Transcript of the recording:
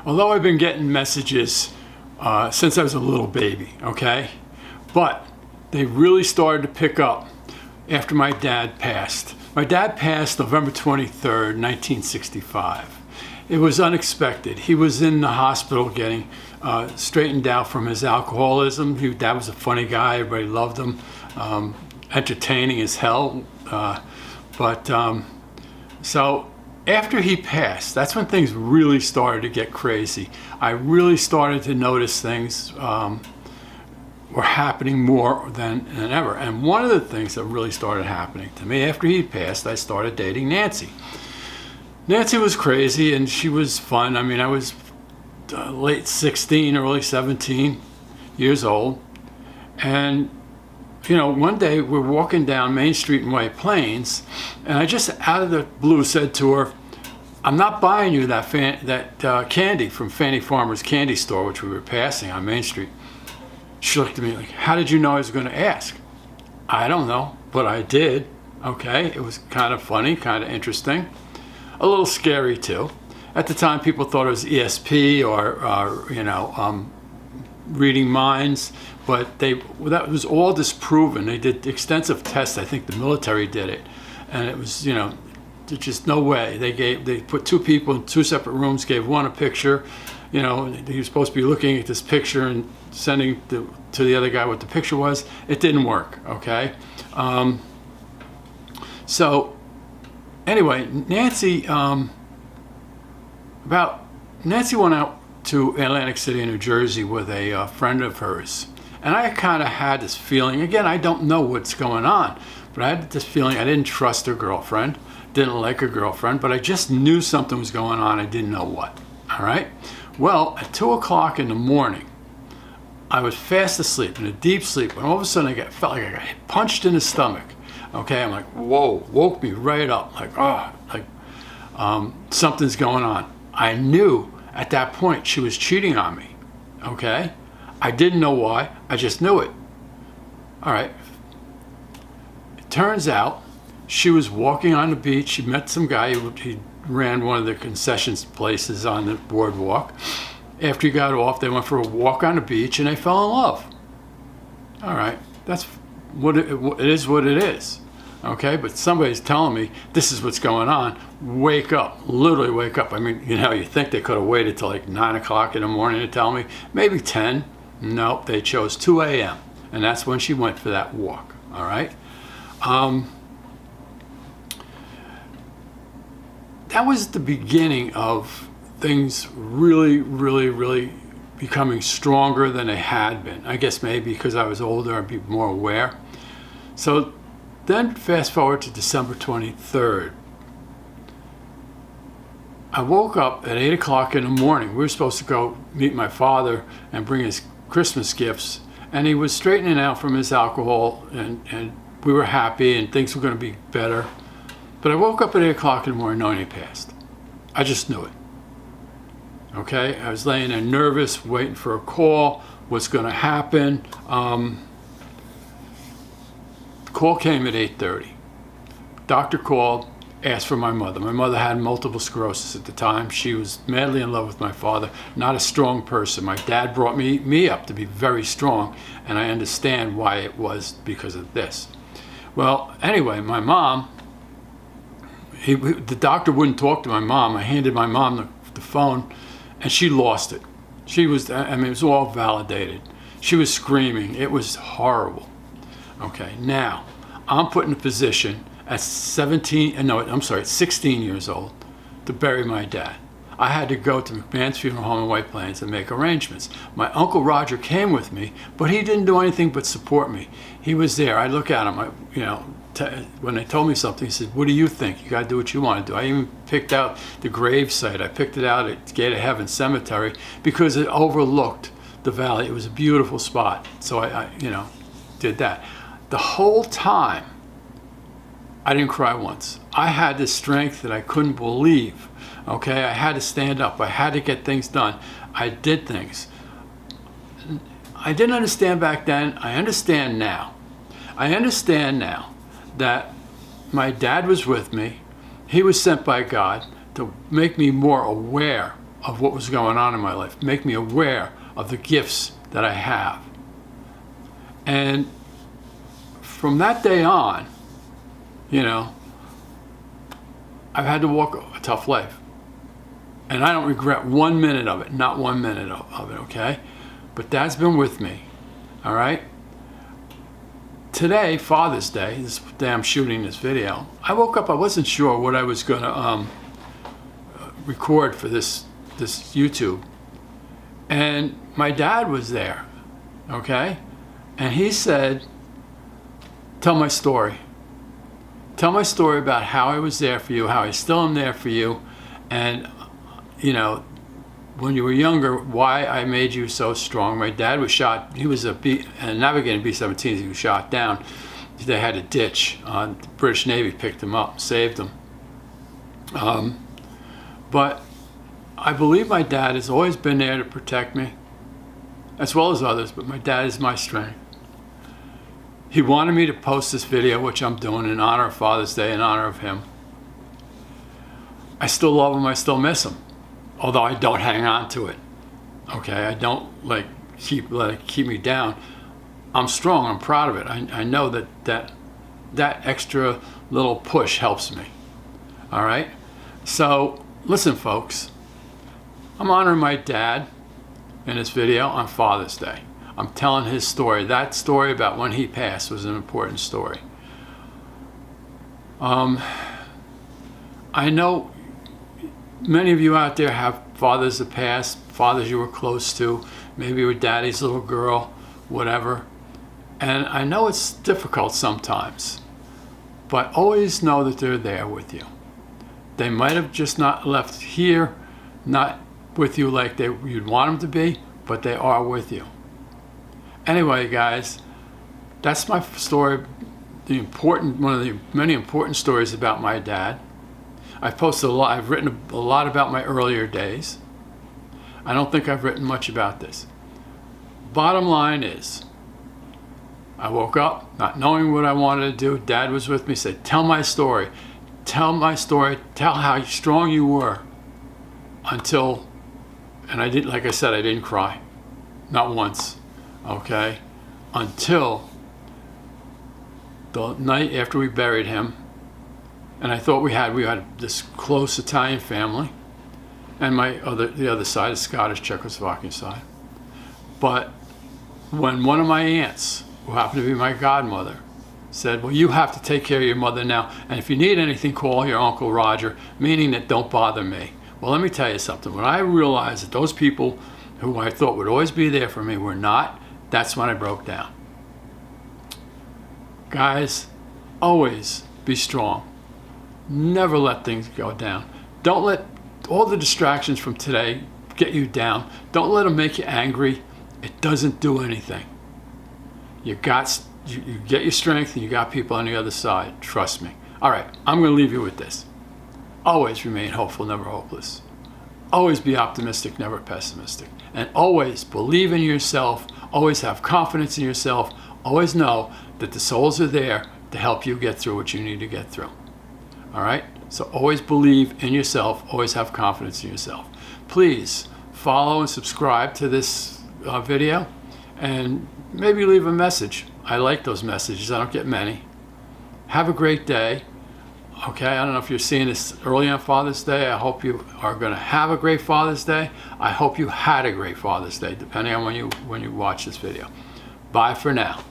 Although I've been getting messages since I was a little baby, okay? But they really started to pick up after my dad passed. My dad passed November 23rd, 1965. It was unexpected. He was in the hospital getting straightened out from his alcoholism. Dad was a funny guy. Everybody loved him. Entertaining as hell. So after he passed, that's when things really started to get crazy. I really started to notice things were happening more than ever. And one of the things that really started happening to me after he passed, I started dating Nancy. Nancy was crazy and she was fun. I mean, I was late 16, early 17 years old. And you know, one day we're walking down Main Street in White Plains, and I just out of the blue said to her, "I'm not buying you that candy from Fanny Farmer's candy store," which we were passing on Main Street. She looked at me like, "How did you know I was going to ask?" "I don't know, but I did." Okay, it was kind of funny, kind of interesting, a little scary too. At the time, people thought it was ESP or reading minds. But that was all disproven. They did extensive tests. I think the military did it, and it was, you know, there's just no way. They put two people in two separate rooms, gave one a picture. You know, he was supposed to be looking at this picture and sending to the other guy what the picture was. It didn't work. Okay. So anyway, Nancy went out to Atlantic City, New Jersey, with a friend of hers. And I kind of had this feeling, again, I don't know what's going on, but I had this feeling I didn't trust her girlfriend, didn't like her girlfriend, but I just knew something was going on. I didn't know what. All right. Well, at 2 o'clock in the morning, I was fast asleep, in a deep sleep, and all of a sudden felt like I got punched in the stomach. Okay. I'm like, whoa, woke me right up. Like, something's going on. I knew at that point she was cheating on me. Okay. I didn't know why, I just knew it. All right. It turns out she was walking on the beach. She met some guy, he ran one of the concessions places on the boardwalk. After he got off, they went for a walk on the beach and they fell in love. All right, that's what it is what it is. Okay, but somebody's telling me this is what's going on. Wake up, literally wake up. I mean, you know, you think they could have waited till like 9 o'clock in the morning to tell me, maybe 10. Nope, they chose 2 a.m. and that's when she went for that walk. All right. That was the beginning of things really, really, really becoming stronger than they had been. I guess maybe because I was older and be more aware. So then fast forward to December 23rd. I woke up at 8 o'clock in the morning. We were supposed to go meet my father and bring his Christmas gifts, and he was straightening out from his alcohol, and we were happy and things were going to be better. But I woke up at 8 o'clock in the morning knowing he passed. I just knew it. Okay, I was laying there nervous, waiting for a call. What's going to happen? The call came at 8:30. Doctor called, asked for my mother. My mother had multiple sclerosis at the time. She was madly in love with my father, not a strong person. My dad brought me up to be very strong, and I understand why it was because of this. Well, anyway, my mom, the doctor wouldn't talk to my mom. I handed my mom the phone, and she lost it. She was, I mean, it was all validated. She was screaming. It was horrible. Okay, now, I'm put in a position at 16 years old to bury my dad. I had to go to McMahon's Funeral Home in White Plains and make arrangements. My Uncle Roger came with me, but he didn't do anything but support me. He was there. I look at him, when they told me something, he said, "What do you think? You got to do what you want to do." I even picked out the grave site. I picked it out at Gate of Heaven Cemetery because it overlooked the valley. It was a beautiful spot. So I did that. The whole time, I didn't cry once. I had this strength that I couldn't believe. Okay, I had to stand up. I had to get things done. I did things. I didn't understand back then. I understand now. I understand now that my dad was with me. He was sent by God to make me more aware of what was going on in my life, make me aware of the gifts that I have. And from that day on, you know, I've had to walk a tough life. And I don't regret 1 minute of it, not 1 minute of it, okay? But Dad's been with me, all right? Today, Father's Day, this day I'm shooting this video, I woke up, I wasn't sure what I was gonna record for this YouTube. And my dad was there, okay? And he said, tell my story. Tell my story about how I was there for you, how I still am there for you, and, you know, when you were younger, why I made you so strong. My dad was shot, he was a navigating B-17, he was shot down. They had a ditch. The British Navy picked him up, saved him. But I believe my dad has always been there to protect me, as well as others, but my dad is my strength. He wanted me to post this video, which I'm doing in honor of Father's Day, in honor of him. I still love him, I still miss him, although I don't hang on to it. Okay, I don't let it keep me down. I'm strong, I'm proud of it. I know that extra little push helps me. All right? So, listen folks, I'm honoring my dad in this video on Father's Day. I'm telling his story. That story about when he passed was an important story. I know many of you out there have fathers that passed, fathers you were close to, maybe you were daddy's little girl, whatever. And I know it's difficult sometimes, but always know that they're there with you. They might have just not left here, not with you like you'd want them to be, but they are with you. Anyway, guys, that's my story, one of the many important stories about my dad. I've posted a lot, I've written a lot about my earlier days. I don't think I've written much about this. Bottom line is, I woke up not knowing what I wanted to do. Dad was with me, said, tell my story. Tell my story, tell how strong you were until, and I didn't, like I said, I didn't cry, not once, okay, until the night after we buried him. And I thought we had this close Italian family, and the other side is Scottish, Czechoslovakian side. But when one of my aunts, who happened to be my godmother, said, well, you have to take care of your mother now, and if you need anything, call your Uncle Roger, meaning that don't bother me. Well, let me tell you something. When I realized that those people who I thought would always be there for me were not, that's when I broke down. Guys, always be strong. Never let things go down. Don't let all the distractions from today get you down. Don't let them make you angry. It doesn't do anything. You get your strength, and you got people on the other side. Trust me. All right, I'm going to leave you with this. Always remain hopeful, never hopeless. Always be optimistic, never pessimistic. And always believe in yourself. Always have confidence in yourself. Always know that the souls are there to help you get through what you need to get through. All right? So always believe in yourself. Always have confidence in yourself. Please follow and subscribe to this video, and maybe leave a message. I like those messages. I don't get many. Have a great day. Okay, I don't know if you're seeing this early on Father's Day. I hope you are going to have a great Father's Day. I hope you had a great Father's Day, depending on when you watch this video. Bye for now.